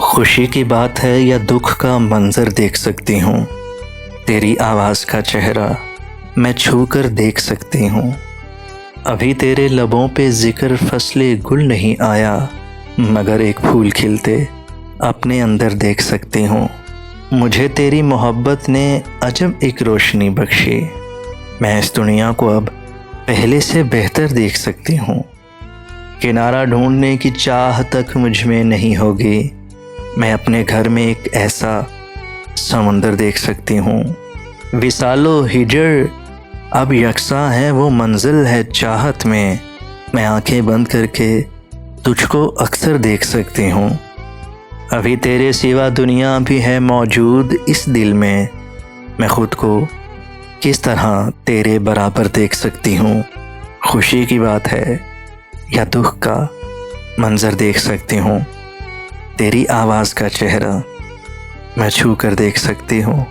खुशी की बात है या दुख का मंजर देख सकती हूँ। तेरी आवाज़ का चेहरा मैं छू कर देख सकती हूँ। अभी तेरे लबों पे जिक्र फसले गुल नहीं आया, मगर एक फूल खिलते अपने अंदर देख सकती हूँ। मुझे तेरी मोहब्बत ने अजब एक रोशनी बख्शी। मैं इस दुनिया को अब पहले से बेहतर देख सकती हूँ। किनारा ढूंढने की चाह तक मुझ में नहीं होगी। मैं अपने घर में एक ऐसा समुंदर देख सकती हूँ। विसालो हिजर अब यकसा है, वो मंजिल है चाहत में। मैं आंखें बंद करके तुझको अक्सर देख सकती हूँ। अभी तेरे सिवा दुनिया भी है मौजूद इस दिल में। मैं खुद को किस तरह तेरे बराबर देख सकती हूँ। खुशी की बात है या दुख का मंजर देख सकती हूँ। तेरी आवाज़ का चेहरा मैं छू कर देख सकती हूँ।